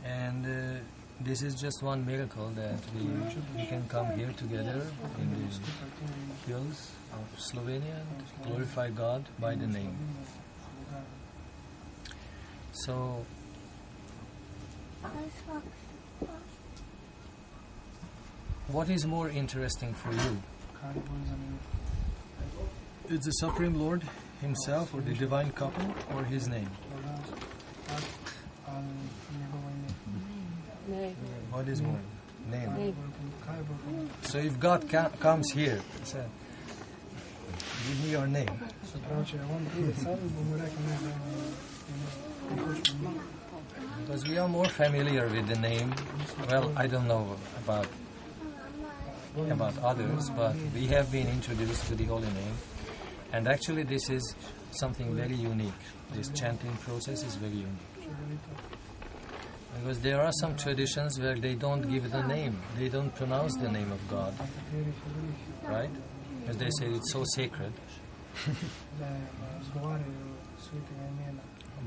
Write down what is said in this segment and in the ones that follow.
And this is just one miracle that we can come here together in the hills of Slovenia and glorify God by the name. So, what is more interesting for you? Is the Supreme Lord Himself, or the Divine Couple, or His name? What is more? Name. So if God comes here, He said, give me your name. Because we are more familiar with the name. Well, I don't know about others, but we have been introduced to the Holy Name. And actually this is something very unique. This chanting process is very unique. Because there are some traditions where they don't give the name. They don't pronounce the name of God. Right? Because they say it's so sacred.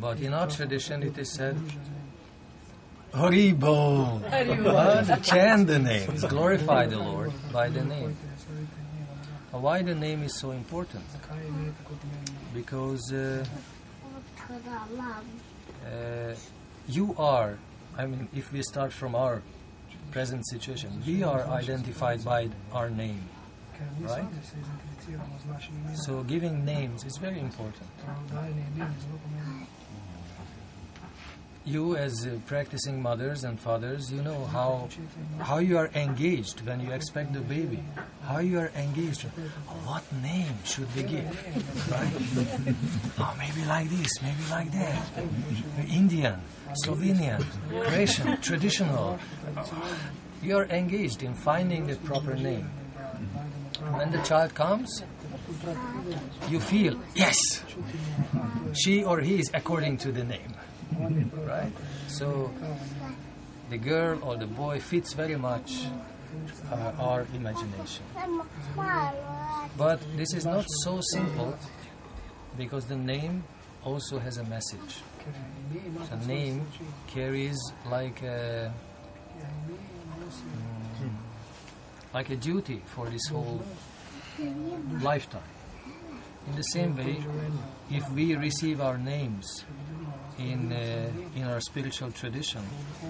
But in our tradition it is said, Haribo! Chant the names. Glorify the Lord by the name. Why the name is so important? Because you are, if we start from our present situation, we are identified by our name, right? So giving names is very important. You as practicing mothers and fathers, you know how you are engaged when you expect the baby. How you are engaged. What name should we give? Right? Oh, maybe like this, maybe like that. Indian, Slovenian, Croatian, traditional. You are engaged in finding the proper name. When the child comes, you feel, yes, she or he is according to the name. Right? So the girl or the boy fits very much our imagination. But this is not so simple, because the name also has a message. The name carries like a duty for this whole lifetime. In the same way, if we receive our names in our spiritual tradition,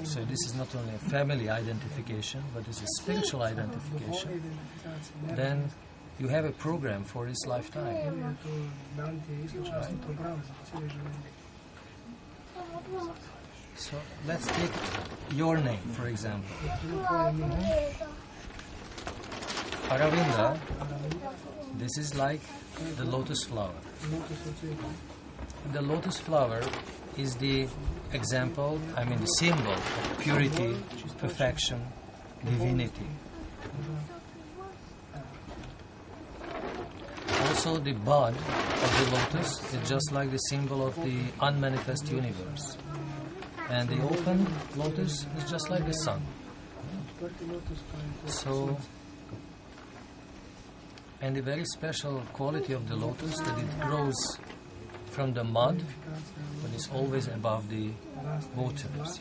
so this is not only a family identification, but it's a spiritual identification, then you have a program for this lifetime. Right? So let's take your name, for example. Aravinda, this is like the lotus flower. The lotus flower is the example, the symbol of purity, perfection, divinity. Also the bud of the lotus is just like the symbol of the unmanifest universe. And the open lotus is just like the sun. So, and the very special quality of the lotus that it grows from the mud, but it's always above the waters,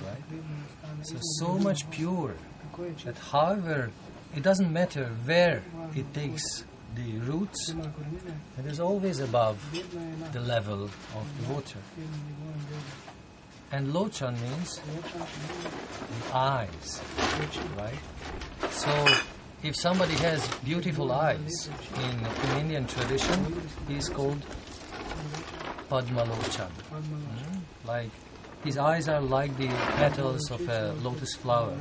right? So much pure that however, it doesn't matter where it takes the roots, it is always above the level of the water. And lochan means the eyes, right? So if somebody has beautiful eyes in Indian tradition, he is called Padmalochan. Like his eyes are like the petals of a lotus flower.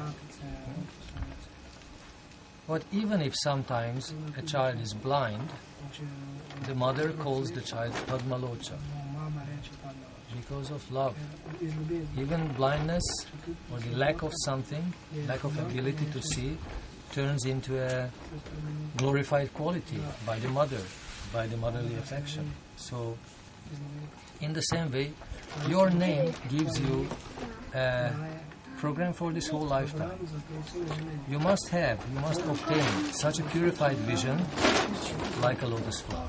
But even if sometimes a child is blind, the mother calls the child Padmalochan because of love. Even blindness or the lack of something, lack of ability to see, turns into a glorified quality by the mother, by the motherly affection. So, in the same way, your name gives you a program for this whole lifetime. You must obtain such a purified vision like a lotus flower.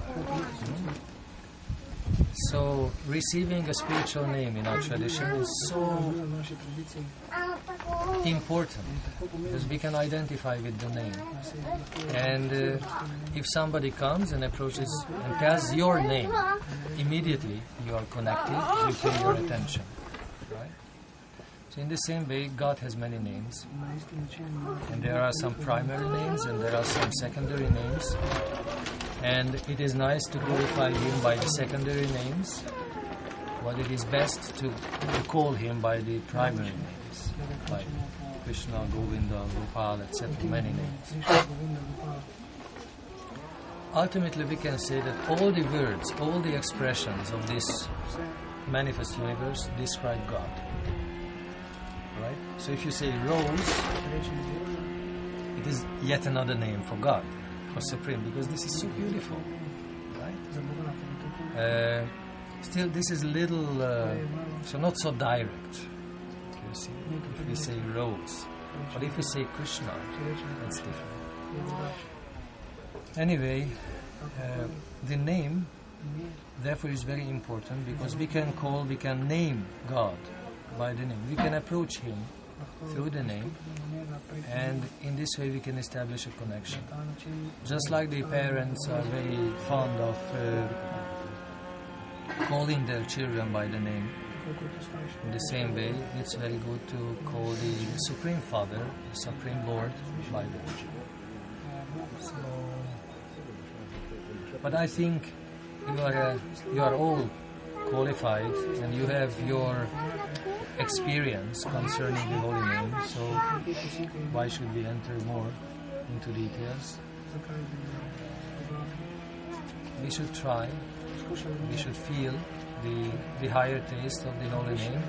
So receiving a spiritual name in our tradition is so important because we can identify with the name. And if somebody comes and approaches and tells your name, immediately you are connected, you pay your attention. Right? So in the same way, God has many names. And there are some primary names and there are some secondary names. And it is nice to glorify Him by the secondary names, but it is best to call Him by the primary names, like Krishna, Govinda, Gopal, etc., many names. Ultimately, we can say that all the words, all the expressions of this manifest universe describe God. Right? So if you say rose, it is yet another name for God, for Supreme, because this is so beautiful. Right? Still, this is little, so not so direct. You see, if we say rose, but if we say Krishna, it's different. Anyway, the name, therefore, is very important because we can name God by the name. We can approach Him through the name, and in this way we can establish a connection. Just like the parents are very fond of calling their children by the name, in the same way it's very good to call the Supreme Father, the Supreme Lord, by the name. So, but I think you are all qualified and you have your experience concerning the holy name, so why should we enter more into details? We should try, we should feel the higher taste of the holy name,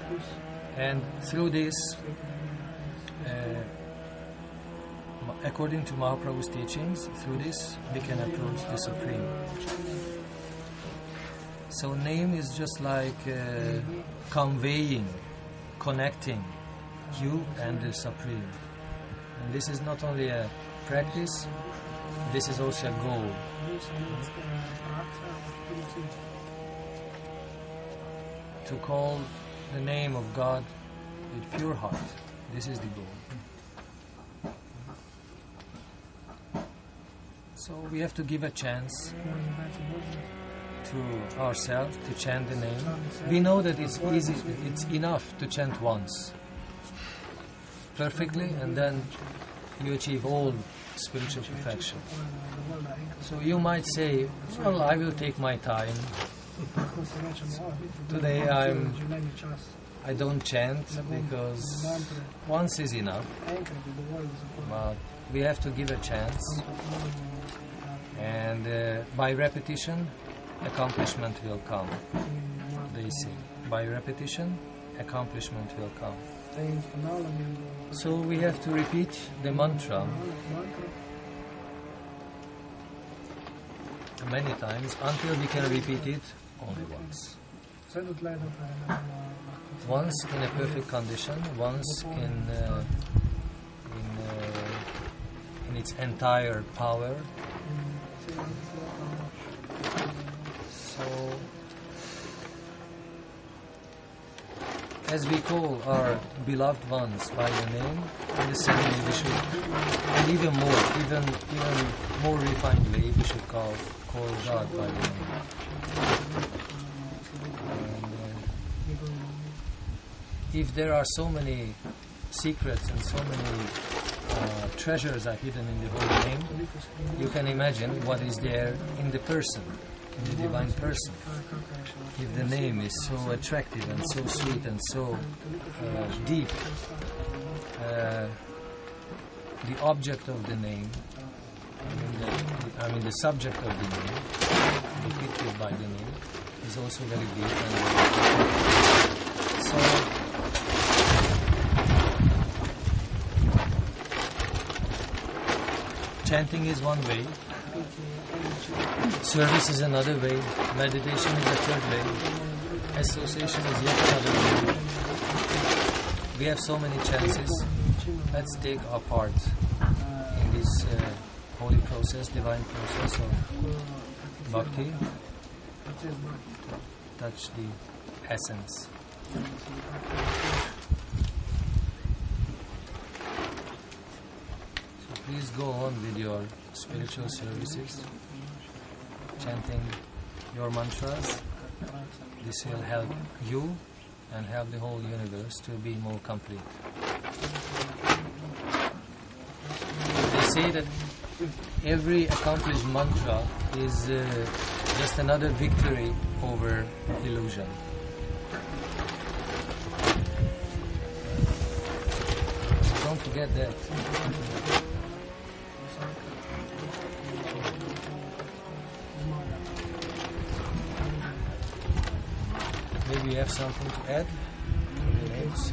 and through this, according to Mahaprabhu's teachings, through this we can approach the Supreme. So name is just like conveying, connecting you and the Supreme. And this is not only a practice, this is also a goal. To call the name of God with pure heart, this is the goal. So we have to give a chance to ourselves to chant the name. We know that it's easy, it's enough to chant once perfectly, and then you achieve all spiritual perfection. So you might say, well, I will take my time. Today I don't chant because once is enough, but we have to give a chance, and by repetition accomplishment will come, they say. By repetition accomplishment will come. So we have to repeat the mantra many times until we can repeat it only once. Once in a perfect condition, once in its entire power. So, as we call our beloved ones by the name, in the same way we should, and even more refined way, we should call God by the name. And if there are so many secrets and so many treasures are hidden in the holy name, you can imagine what is there in the person, in the divine person. If the name is so attractive and so sweet and so deep, the object of the name, the subject of the name, depicted by the name, is also very deep and so. Chanting is one way, service is another way, meditation is a third way, association is yet another way. We have so many chances. Let's take our part in this holy process, divine process of Bhakti. touch the essence. So please go on with your spiritual services, chanting your mantras. This will help you and help the whole universe to be more complete. They say that every accomplished mantra is just another victory over illusion. So don't forget that. Maybe you have something to add to the names.